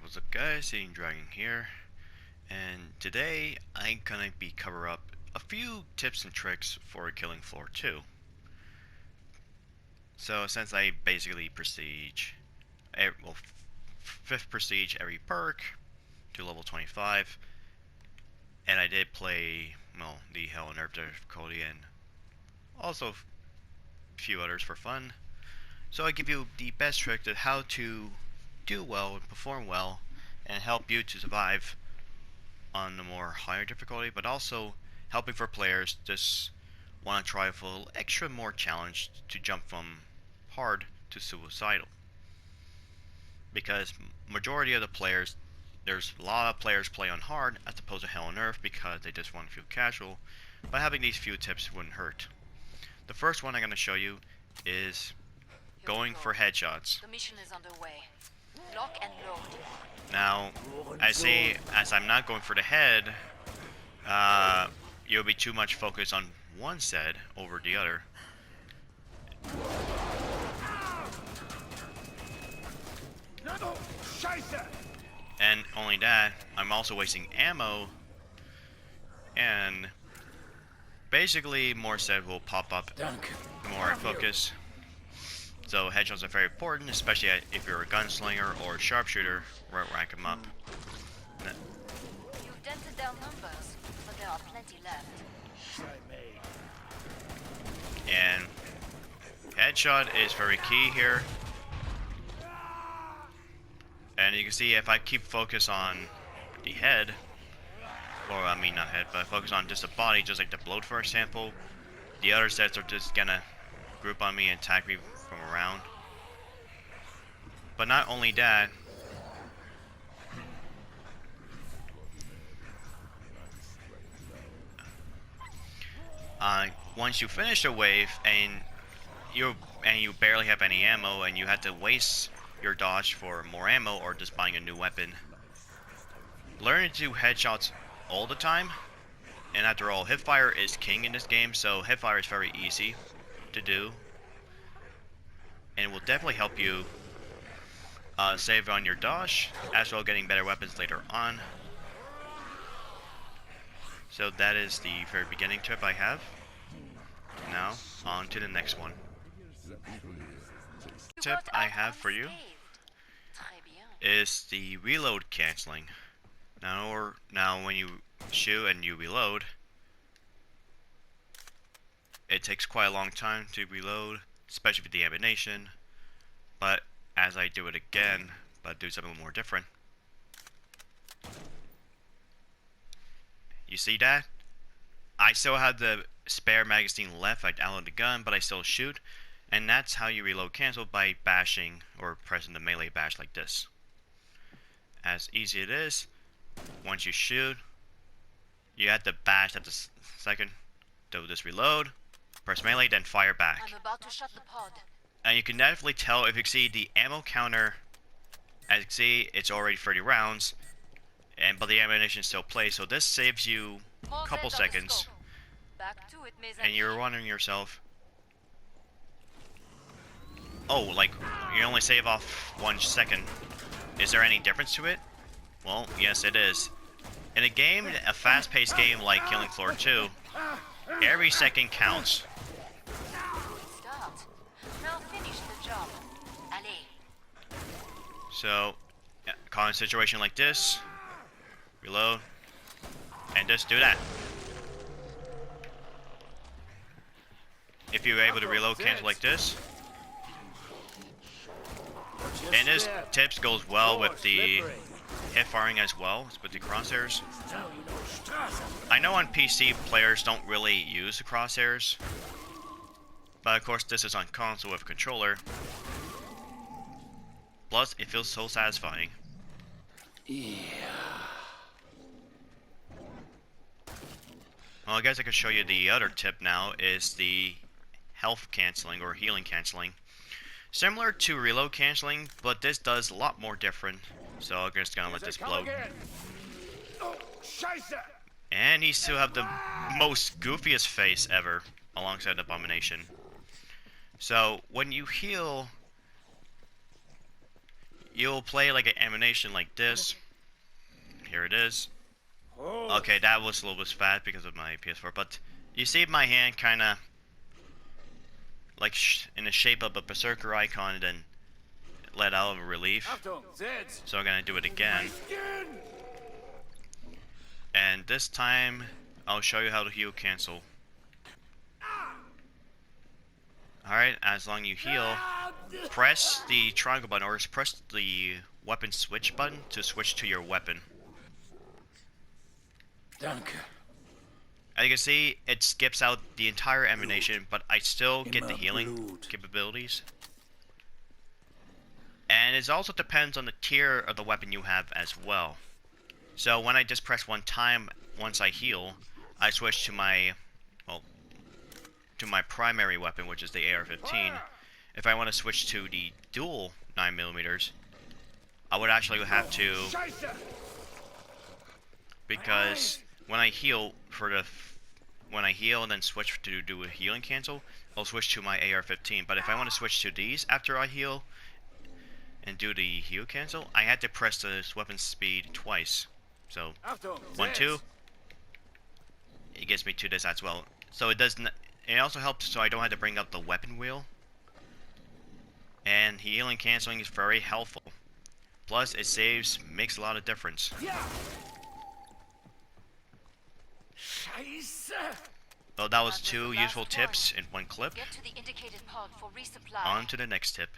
What's up guys, Eating Dragon here, and today I'm gonna be cover up a few tips and tricks for killing floor 2. So since I basically prestige, well, 5th prestige every perk to level 25, and I did play, well, the Hell and Earth difficulty and also a few others for fun. So I give you the best trick to how to do well and perform well and help you to survive on the more higher difficulty, but also helping for players just want to try for a little extra more challenge to jump from hard to suicidal. Because majority of the players, there's a lot of players play on hard as opposed to Hell on Earth because they just want to feel casual, but having these few tips wouldn't hurt. The first one I'm going to show you is going for headshots. The mission is underway. Lock and load. Now, as I'm not going for the head, you'll be too much focused on one set over the other. And only that, I'm also wasting ammo, and basically more set will pop up the more I focus. So headshots are very important, especially if you're a gunslinger or a sharpshooter, where rank them up. You've dented their numbers, but there are plenty left. And headshot is very key here. And you can see if I keep focus on the head, or I mean not head, but focus on just the body, just like the bloat for example, the other sets are just gonna group on me and attack me from around. But not only that, once you finish a wave and you barely have any ammo and you have to waste your dodge for more ammo or just buying a new weapon, learn to do headshots all the time. And after all, hipfire is king in this game, so hipfire is very easy to do, and it will definitely help you save on your dodge, as well as getting better weapons later on. So that is the very beginning tip I have. Now, on to the next one. Tip I have for you is the reload canceling. Now when you shoot and you reload, it takes quite a long time to reload, especially with the ammunition. But as I do it again, but do something more different. You see that? I still have the spare magazine left. I downloaded the gun, but I still shoot. And that's how you reload cancel, by bashing or pressing the melee bash like this. As easy it is. Once you shoot, you have to bash at the second. Do this reload, press melee, then fire back. I'm about to shut the pod. And you can definitely tell if you see the ammo counter. As you can see, it's already 30 rounds, but the ammunition still plays. So this saves you a couple seconds. Back to it, And you're wondering yourself, oh, like you only save off 1 second. Is there any difference to it? Well, yes, it is. In a game, a fast-paced game like Killing Floor 2, every second counts. Start. Now finish the job. Allez. So, caught in a situation like this, reload, and just do that. If you're able to reload cancel like this, and this tips goes well with the hip firing as well, with the crosshairs. I know on PC players don't really use the crosshairs, but of course this is on console with a controller. Plus, it feels so satisfying. Yeah. Well, I guess I could show you the other tip now, is the health canceling or healing canceling. Similar to reload canceling, but this does a lot more different. So I'm just gonna let this bloat. And he still have the most goofiest face ever, alongside Abomination. So when you heal, you'll play like an animation like this. Here it is. Okay, that was a little bit fast because of my PS4, but you see my hand kind of like in the shape of a berserker icon and then let out of a relief. So I'm gonna do it again. And this time, I'll show you how to heal cancel. Alright, as long as you heal, press the triangle button or press the weapon switch button to switch to your weapon. Danke. As you can see, it skips out the entire animation, but I still get the healing capabilities. And it also depends on the tier of the weapon you have as well. So when I just press one time, once I heal, I switch to my, well, to my primary weapon, which is the AR-15. If I want to switch to the dual 9mm, I would actually have to, because when I heal and then switch to do a healing cancel, I'll switch to my AR-15. But if I want to switch to these after I heal and do the heal cancel, I had to press the weapon speed twice. So 1, 2, it gets me to this as well. So it doesn't. It also helps so I don't have to bring up the weapon wheel. And healing canceling is very helpful. Plus, it makes a lot of difference. So that was 2 useful tips in one clip. Get to the indicated pod for resupply. On to the next tip.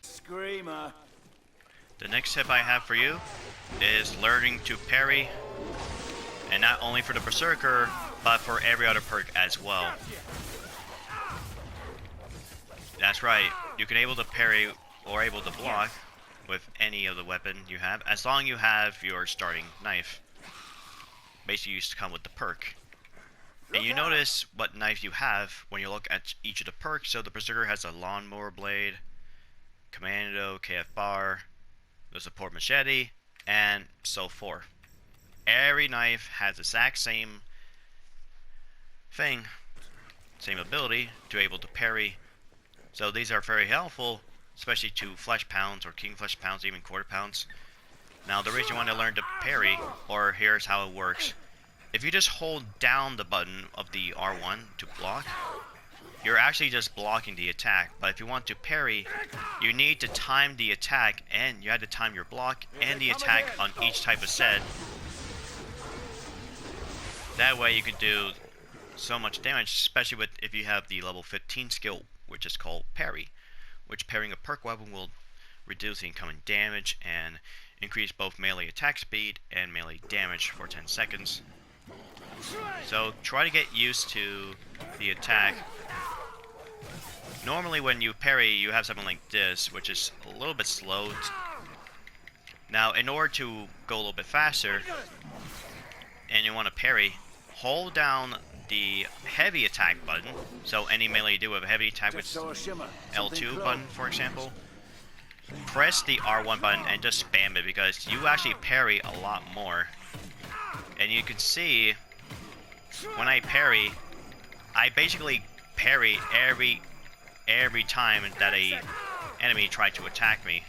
Screamer. The next tip I have for you is learning to parry, and not only for the berserker, but for every other perk as well. That's right, you can able to parry or able to block with any of the weapon you have, as long as you have your starting knife. Basically, used to come with the perk. And you notice what knife you have when you look at each of the perks. So the berserker has a lawnmower blade, Commando, KF bar, the support machete, and so forth. Every knife has the exact same thing, same ability to able to parry. So these are very helpful, especially to flesh pounds or king flesh pounds, even quarter pounds. Now the reason you want to learn to parry, or here's how it works. If you just hold down the button of the R1 to block, you're actually just blocking the attack. But if you want to parry, you need to time the attack, and you have to time your block and the attack on each type of set. That way you can do so much damage, especially with if you have the level 15 skill, which is called parry, which parrying a perk weapon will reduce the incoming damage and increase both melee attack speed and melee damage for 10 seconds. So try to get used to the attack. Normally when you parry, you have something like this, which is a little bit slow. Now in order to go a little bit faster, and you want to parry, hold down the heavy attack button. So any melee you do with a heavy attack with L2 button, for example, press the R1 button and just spam it, because you actually parry a lot more. And you can see when I parry, I basically parry every time that a enemy tried to attack me.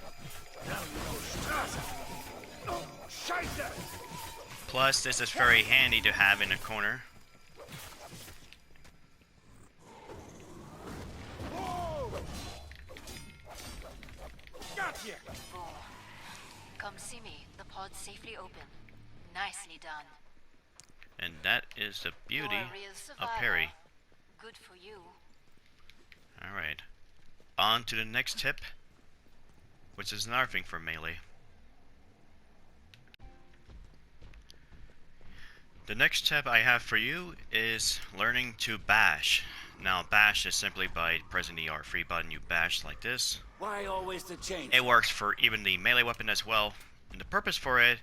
Plus, this is very handy to have in a corner. Come see me. The pod's safely open. Nicely done. And that is the beauty You're a real of survivor. parry. Good for you. Alright. On to the next tip, which is another thing for melee. The next tip I have for you is learning to bash. Now bash is simply by pressing the R3 button, you bash like this. Why always the change? It works for even the melee weapon as well. And the purpose for it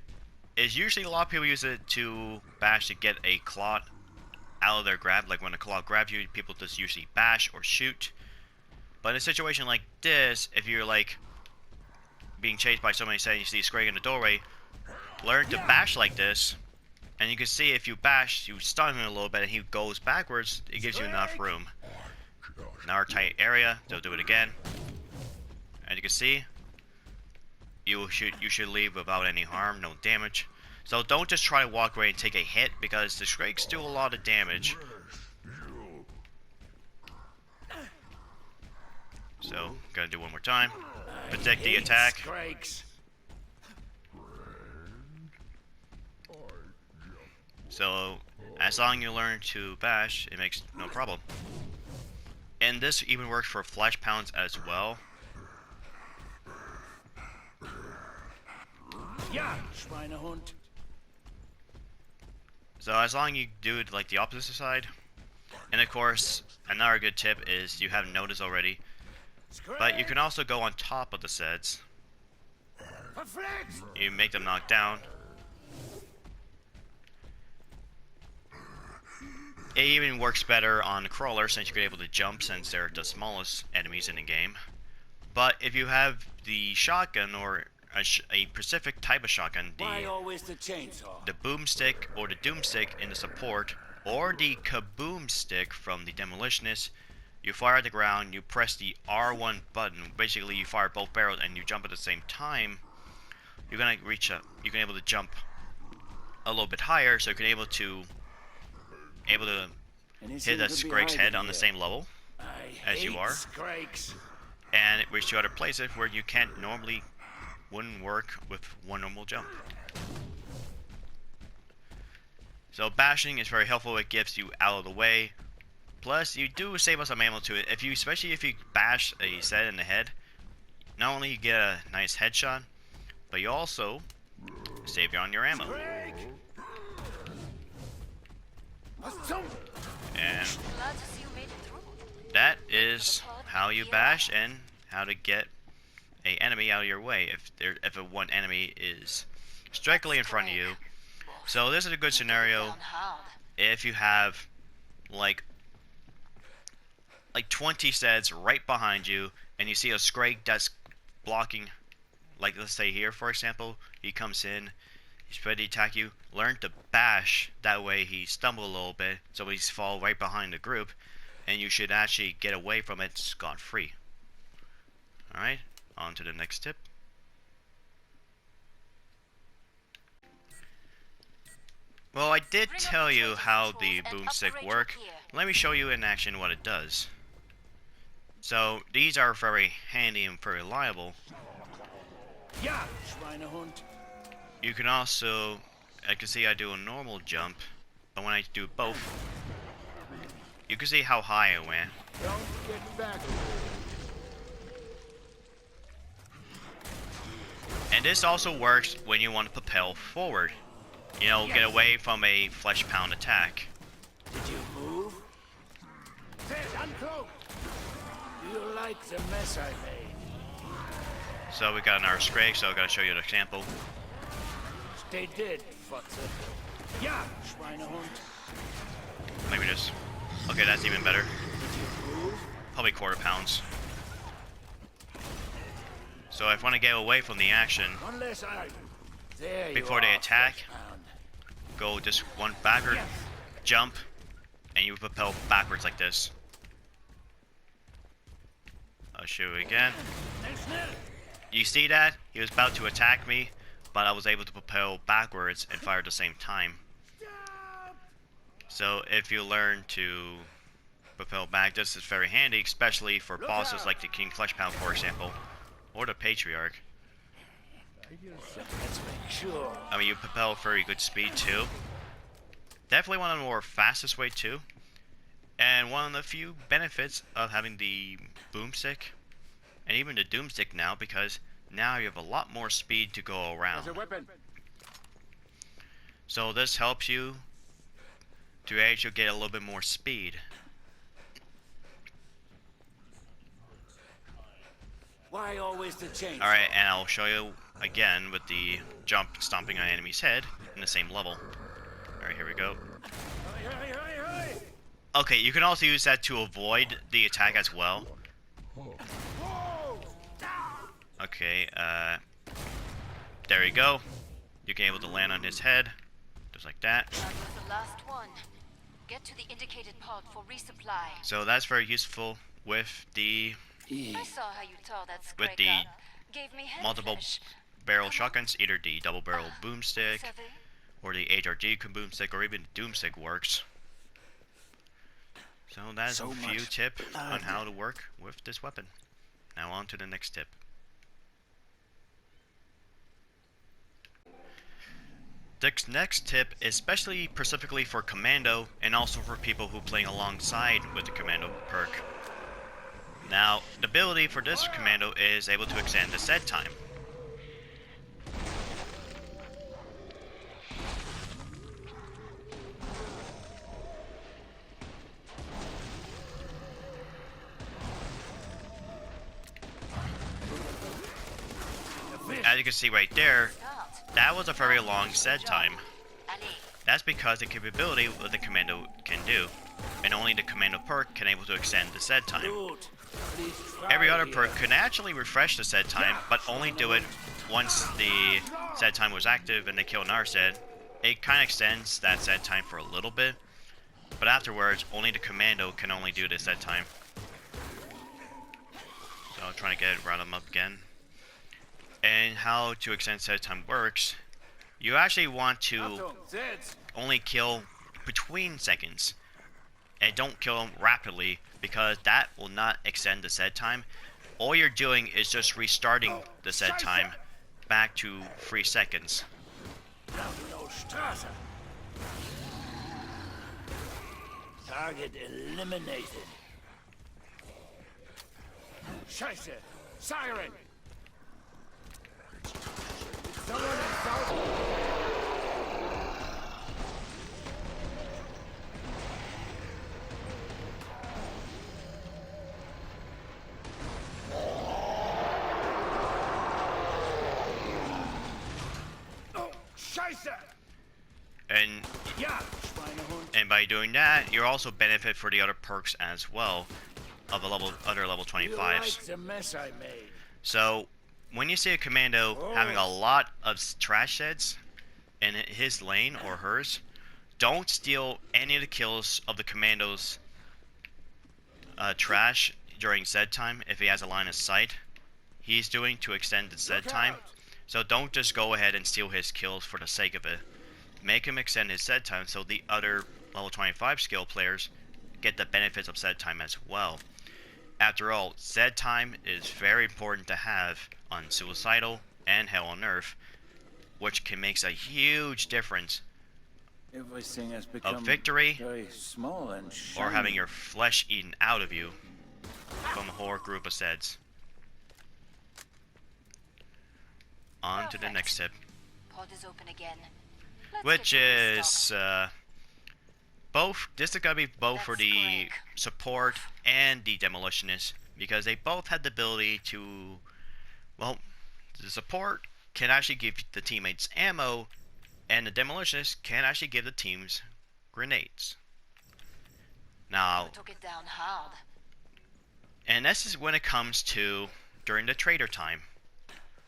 is usually a lot of people use it to bash to get a claw out of their grab. Like when a claw grabs you, people just usually bash or shoot. But in a situation like this, if you're like being chased by somebody saying you see Scrag in the doorway, learn to bash like this. And you can see if you bash, you stun him a little bit and he goes backwards, it gives you enough room. Now our tight area, they'll do it again. can see, you should leave without any harm, no damage. So don't just try to walk away and take a hit, because the Scrakes do a lot of damage. So, gotta do one more time. Protect the attack. Scrakes. So, as long as you learn to bash, it makes no problem. And this even works for flash pounds as well. Yeah, Schweinehund. So as long as you do it like the opposite side. And of course, another good tip is you haven't noticed already, but you can also go on top of the sets. You make them knock down. It even works better on the crawler since you're able to jump, since they're the smallest enemies in the game. But if you have the shotgun or a specific type of shotgun, Why always the chainsaw? the Boomstick or the Doomstick in the support, or the Kaboomstick from the Demolitionist, you fire at the ground, you press the R1 button, basically you fire both barrels and you jump at the same time, you're gonna reach up, you can able to jump a little bit higher, so you can able to hit the Scrake's head on the same level as you are, Scrakes. and it reaches you other places where you can't normally wouldn't work with one normal jump. So bashing is very helpful. It gets you out of the way. Plus, you do save us some ammo to it. Especially if you bash a set in the head, not only you get a nice headshot, but you also save you on your ammo. And Glad to see you made it through. that is how you bash and how to get a enemy out of your way if a one enemy is directly in front of you. So this is a good scenario if you have like 20 sets right behind you and you see a Scrake that's blocking, like let's say here for example, he comes in, he's ready to attack you. Learn to bash, that way he stumble a little bit so he's fall right behind the group and you should actually get away from it scot-free. Alright, on to the next tip. Well, I did tell you how the Boomstick work. Let me show you in action what it does. So, these are very handy and very reliable. Yeah, Schweinehund. You can also, I can see I do a normal jump, but when I do both, you can see how high I went. Don't get back. And this also works when you want to propel forward. You know, get away from a flesh pound attack. Did you move? Say, uncloak. Do you like the mess I made? So we got another Scrake, so I gotta show you an example. Stay dead, futzer. Yeah, Schweinehund. Maybe this. Okay, that's even better. Did you move? Probably quarter pounds. So if I want to get away from the action, One less item. There you before are, they attack, Fleshpound. go just one backward, jump, and you propel backwards like this. I'll show you again. You see that? He was about to attack me, but I was able to propel backwards and fire at the same time. So if you learn to propel back, this is very handy, especially for bosses like the King Fleshpound, for example, or the Patriarch. Let's make sure. I mean, you propel very good speed too. Definitely one of the more fastest way too. And one of the few benefits of having the Boomstick, and even the Doomstick now, because now you have a lot more speed to go around. There's a weapon. So this helps you to actually get a little bit more speed. Why always the chainsaw? Alright, and I'll show you again with the jump stomping on enemy's head in the same level. Alright, here we go. Okay, you can also use that to avoid the attack as well. Okay, there you go. You can able to land on his head, just like that. That was the last one. Get to the indicated pod for resupply. So that's very useful with the I saw how you tore that with scrake the up. Gave me head multiple flesh. barrel shotguns, either the double barrel boomstick Savez? or the HRG boomstick or even doomstick works. So that's So a few much tips on blood. how to work with this weapon. Now on to the next tip. This next tip is especially specifically for Commando and also for people who play alongside with the Commando perk. Now, the ability for this Commando is able to extend the set time. As you can see right there, that was a very long set time. Allez. That's because the capability of the Commando can do, and only the Commando perk can able to extend the set time. Blut, fließt frei Every other hier. perk can actually refresh the set time, but only do it once the set time was active and they kill Narset. It kind of extends that set time for a little bit, but afterwards, only the Commando can only do the set time. So I'm trying to round them up again. And how to extend set time works, you actually want to Achtung, setz! only kill between seconds. And don't kill them rapidly, because that will not extend the set time. All you're doing is just restarting the set time back to 3 seconds. Blau Straße. Target eliminated. Scheiße! Siren! Someone in South. Oh, Scheiße! And Ja, Schweinehund. and by doing that, you also benefit for the other perks as well of the other level You like 25s. the mess I made. So when you see a Commando having a lot of trash sheds in his lane or hers, don't steal any of the kills of the Commando's trash during Z time if he has a line of sight he's doing to extend the Z Look time. out. So don't just go ahead and steal his kills for the sake of it. Make him extend his Z time so the other level 25 skill players get the benefits of Z time as well. After all, Z time is very important to have on Suicidal and Hell on Earth, which can make a huge difference Everything has become victory very small and shiny. or having your flesh eaten out of you from a whole group of Zeds. On to the Perfect. next tip, Pod is open again. Let's which get to this is both. This is gonna be both for That's the quick. support and the demolitionist, because they both had the ability to, well, the support can actually give the teammates ammo, and the demolitionist can actually give the teams grenades. Now, Took it down hard. and this is when it comes to during the trader time.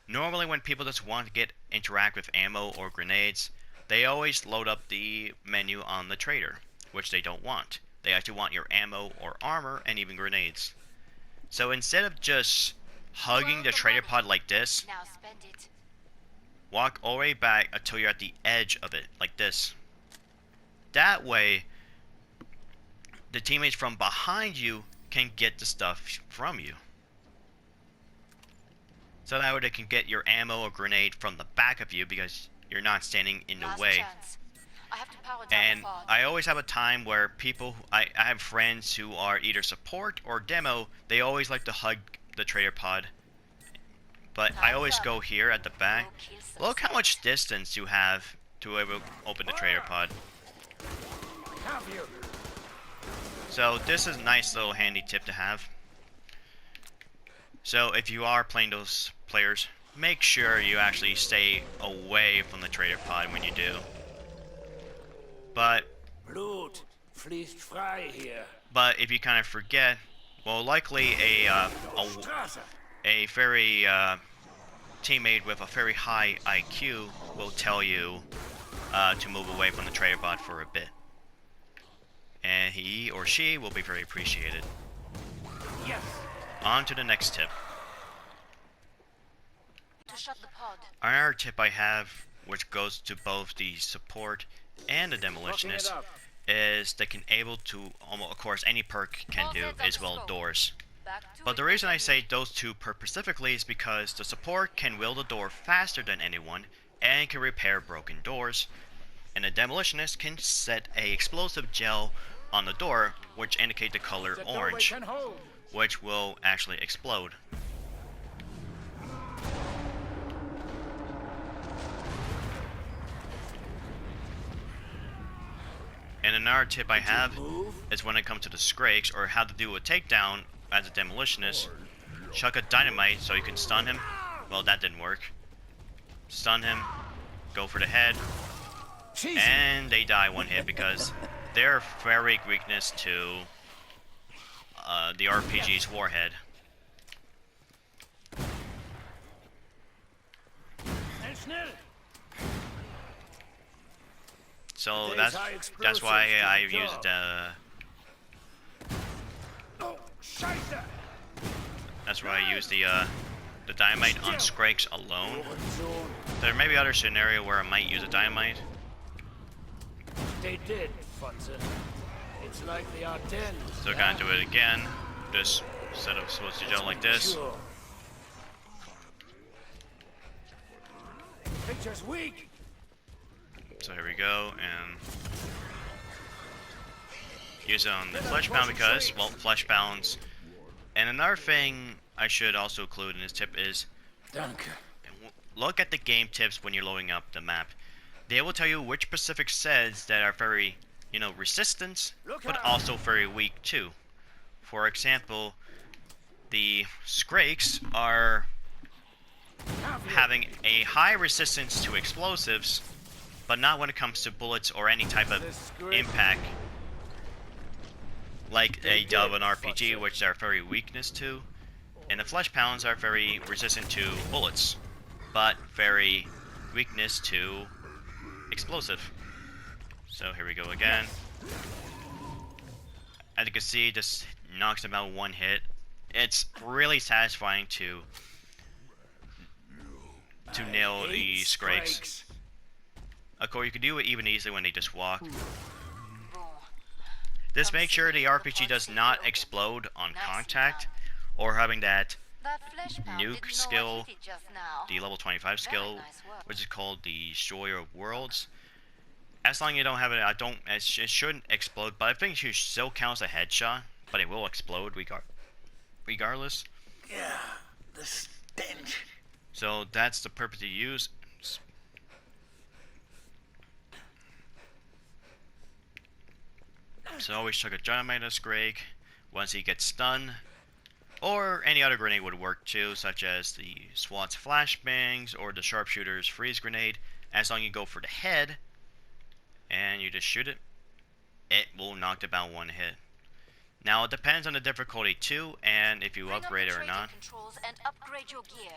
Normally when people just want to interact with ammo or grenades, they always load up the menu on the trader, which they don't want. They actually want your ammo or armor and even grenades. So instead of just hugging the trader pod like this, Now spend it. walk all the way back until you're at the edge of it, like this. That way, the teammates from behind you can get the stuff from you. So that way they can get your ammo or grenade from the back of you because you're not standing in the Last way. chance. I have to power down And the pod. I always have a time where people, I have friends who are either support or demo, they always like to hug the trader pod. But I always go here at the back. Go kill some Look how Zeds. much distance you have to open the trader pod. Have you? So this is a nice little handy tip to have. So if you are playing those players, make sure you actually stay away from the trader pod when you do. But Blut fließt frei hier. if you kind of forget, well, likely Straße. a very teammate with a very high IQ will tell you to move away from the trader pod for a bit, and he or she will be very appreciated. Yes. on to the next tip. To shut the pod. Another tip I have, which goes to both the support and the demolitionist, is they can able to, of course any perk can do, is well doors. But the reason I say those two perks specifically is because the support can wield the door faster than anyone and can repair broken doors, and the demolitionist can set a explosive gel on the door which indicate the color orange, which will actually explode. And another tip I have is when it comes to the Scrakes, or how to do a takedown as a demolitionist, chuck a dynamite so you can stun him. Well, that didn't work. Stun him, go for the head, and they die one hit because they're very weakness to the RPG's warhead. So that's why I used that's why I use the dynamite on Scrakes alone. There may be other scenario where I might use a dynamite. They did, Funson. It's like the Ardennes. So I'm gonna do it again. Just instead of supposed to jump like this. Picture's weak. So here we go, and use it on the flesh pound because, well, flesh pounds. And another thing I should also include in this tip is look at the game tips when you're loading up the map. They will tell you which specific sets that are very, resistant, but also very weak too. For example, the Scrakes are having a high resistance to explosives, but not when it comes to bullets or any type of impact, like an RPG, which are very weakness to. And the flesh pounds are very resistant to bullets, but very weakness to explosive. So here we go again. As you can see, just knocks them out one hit. It's really satisfying to nail the Scrakes. Of course, you can do it even easily when they just walk. Just make sure the RPG does not explode on contact, or having that nuke skill, the level 25 skill, which is called the Destroyer of Worlds. As long as you don't have it, it shouldn't explode, but I think it still counts a headshot, but it will explode regardless. Yeah, the stench. So that's the purpose to use. So always chuck a dynamite at a Scrake once he gets stunned. Or any other grenade would work too, such as the SWAT's flashbangs or the sharpshooter's freeze grenade. As long as you go for the head and you just shoot it, it will knock it about one hit. Now it depends on the difficulty too, and if you upgrade it or not. Controls and upgrade your gear.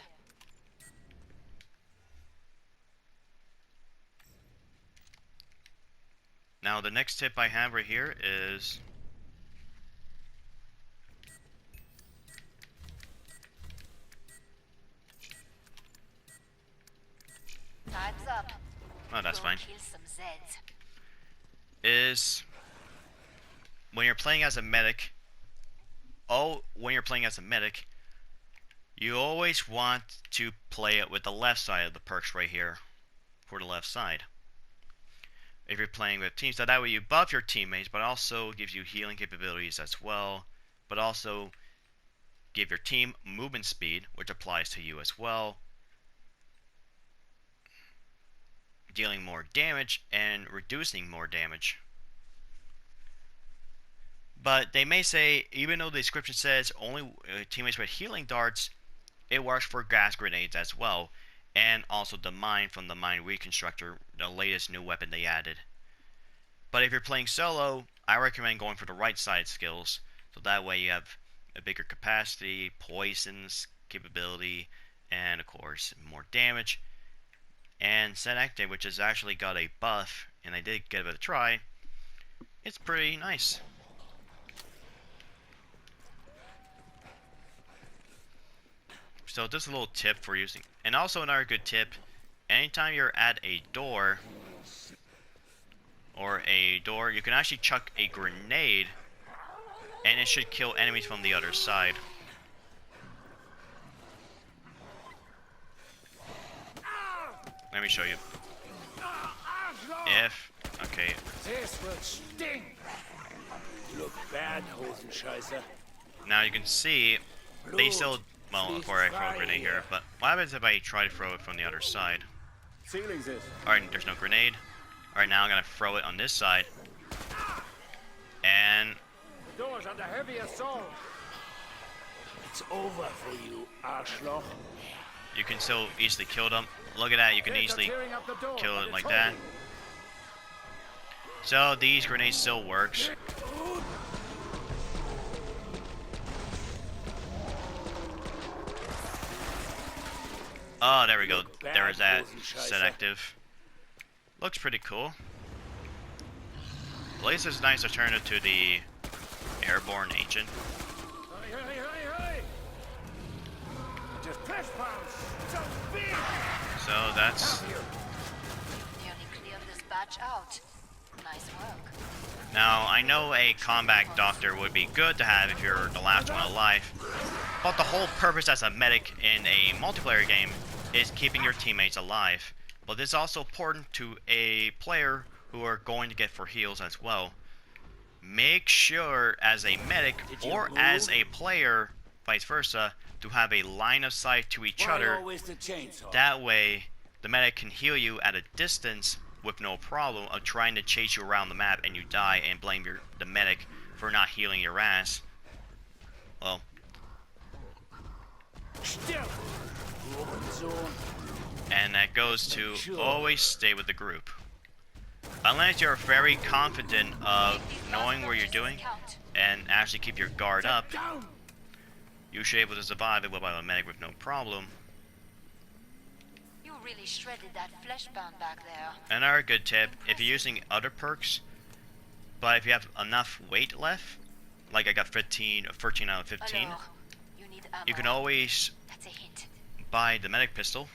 Now the next tip I have right here is Time's up. oh, that's fine. Kill some Zeds. Is when you're playing as a medic. You always want to play it with the left side of the perks right here, for the left side. If you're playing with teams, so that way you buff your teammates, but also gives you healing capabilities as well, but also give your team movement speed, which applies to you as well, dealing more damage and reducing more damage. But they may say, even though the description says only teammates with healing darts, it works for gas grenades as well, and also the mine from the Mine Reconstructor, the latest new weapon they added. But if you're playing solo, I recommend going for the right side skills, so that way you have a bigger capacity, poisons capability, and of course more damage. And Set Active, which has actually got a buff, and I did give it a try, it's pretty nice. So just a little tip for using, and also another good tip, anytime you're at a door, you can actually chuck a grenade, and it should kill enemies from the other side. Let me show you. Okay. This will sting. Look bad, Hosenscheißer. Now you can see, they still, well, before I throw a grenade here, but what happens if I try to throw it from the other side? Alright, there's no grenade. Alright, now I'm gonna throw it on this side. And Doors under heavy assault. It's over for you, Arschloch. you can still easily kill them. Look at that, you can easily kill it like that. So these grenades still works. Oh, there we go. There is that set active. Looks pretty cool. At least it's a nice alternative to the airborne agent. So that's... Nearly cleared this batch out. Nice work. Now, I know a combat doctor would be good to have if you're the last one alive, but the whole purpose as a medic in a multiplayer game is keeping your teammates alive. But this is also important to a player who are going to get for heals as well. Make sure as a medic or as a player, vice versa, to have a line of sight to each other. That way, the medic can heal you at a distance with no problem of trying to chase you around the map and you die and blame the medic for not healing your ass. Well, and that goes to always stay with the group. Unless you're very confident of knowing what you're doing and actually keep your guard up, you should be able to survive it without a medic with no problem. You really shredded that flesh bound back there. Another good tip, if you're using other perks, but if you have enough weight left, like I got 13 or 13 out of 15, Alors, you need ammo. you can always That's a hint. buy the medic pistol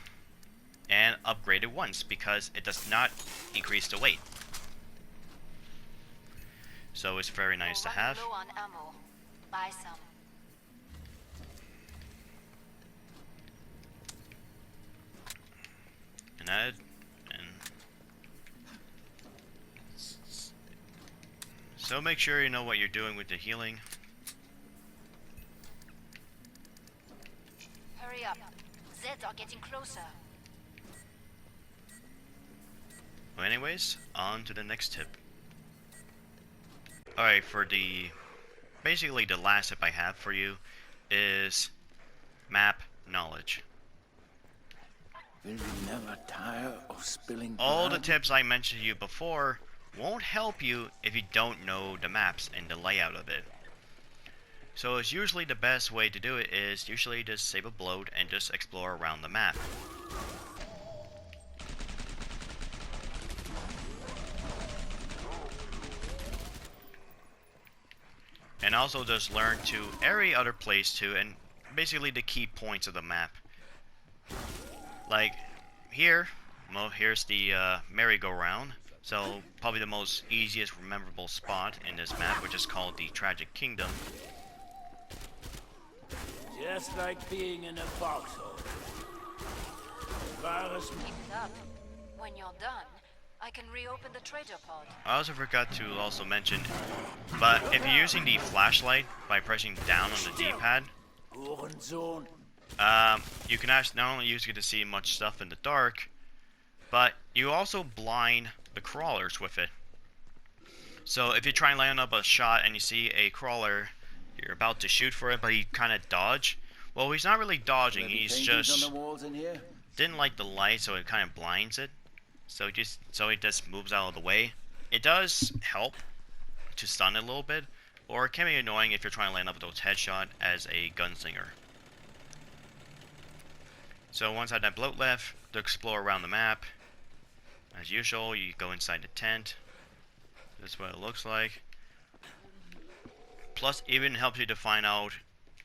and upgrade it once because it does not increase the weight. So it's very nice to have. Low on ammo. Buy some. And so make sure you know what you're doing with the healing. Hurry up. Zeds are getting closer. Well, anyways, on to the next tip. Alright, for the... basically the last tip I have for you is map knowledge. Will you never tire of spilling All the blood? tips I mentioned to you before won't help you if you don't know the maps and the layout of it. So it's usually the best way to do it is usually just save a bloat and just explore around the map. And also just learn to every other place too, and basically the key points of the map. Like here, well, here's the merry-go-round. So probably the most easiest memorable spot in this map, which is called the Tragic Kingdom. Just like being in a foxhole. Virus Keep it up. When you're done, I can reopen the trader pod. I also forgot to also mention, but if you're using the flashlight by pressing down on the D-pad, Hurensohn. you can actually not only use it to see much stuff in the dark, but you also blind the crawlers with it. So if you try and land up a shot and you see a crawler, you're about to shoot for it, but he kind of dodge. Well, he's not really dodging. He's just on the walls in here? didn't like the light, so it kind of blinds it. So he just moves out of the way. It does help to stun it a little bit, or it can be annoying if you're trying to land up those headshot as a gunslinger. So once I have that bloat left, to explore around the map. As usual, you go inside the tent. This is what it looks like. Plus, even helps you to find out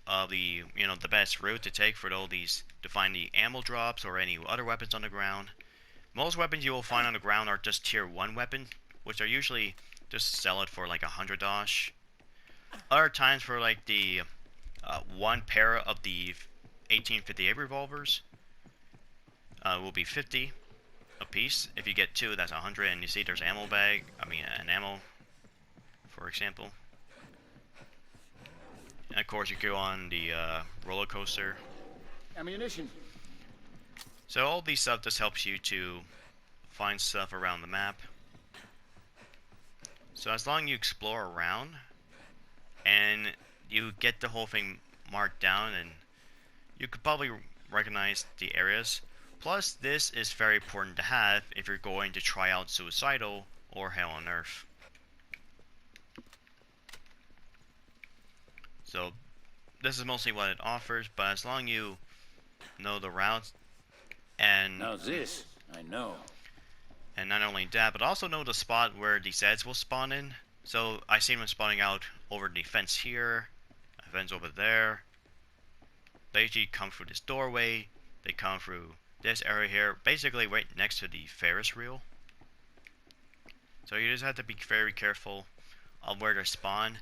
of the the best route to take for all these to find the ammo drops or any other weapons on the ground. Most weapons you will find on the ground are just tier 1 weapons, which are usually just sell it for like $100. Other times for like the one pair of the 1858 revolvers will be 50 a piece. If you get two, that's 100, and you see there's ammo bag. I mean, an ammo, for example. And of course, you go on the roller coaster. Ammunition. So all these stuff just helps you to find stuff around the map. So as long as you explore around and you get the whole thing marked down, and you could probably recognize the areas. Plus, this is very important to have if you're going to try out Suicidal or Hell on Earth. So this is mostly what it offers, but as long as you know the routes and Now this, I know. and not only that, but also know the spot where the Zeds will spawn in. So I see them spawning out over the fence here, a fence over there. They usually come through this doorway. They come through this area here, basically right next to the Ferris wheel. So you just have to be very careful of where they spawn.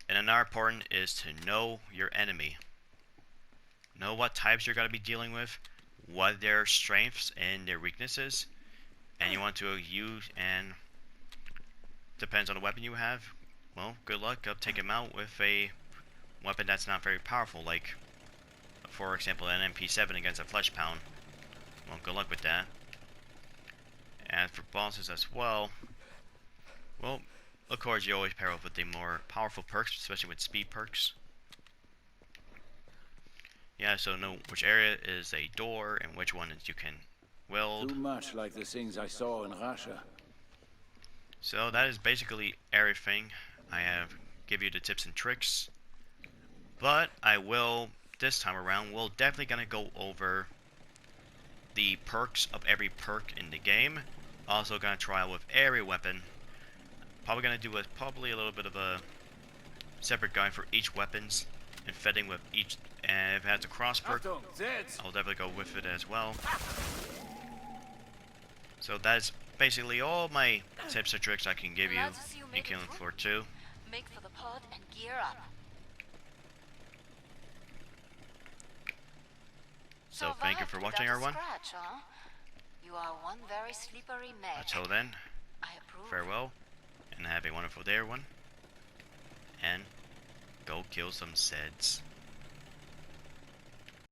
And another important is to know your enemy. Know what types you're going to be dealing with, what their strengths and their weaknesses, and you want to use, and depends on the weapon you have. Well, good luck. Take him out with a weapon that's not very powerful, like, for example, an MP7 against a Flesh Pound. Well, good luck with that. And for bosses as well, well, of course, you always pair up with the more powerful perks, especially with speed perks. Yeah, so know which area is a door and which one is you can weld. Too much like the things I saw in Russia. So that is basically everything. I have give you the tips and tricks. But I will, this time around, we're definitely going to go over the perks of every perk in the game. Also going to try out with every weapon. Probably going to do probably a little bit of a separate guide for each weapons and fitting with each. And if it has a cross perk, I'll definitely go with it as well. So that's basically all my tips and tricks I can give you in Killing Floor 2. Make for the pod and gear up. So thank you for watching, everyone. Scratch, huh? You are one very slippery man. Until then, I approve. farewell, and have a wonderful day, everyone. And go kill some Zeds.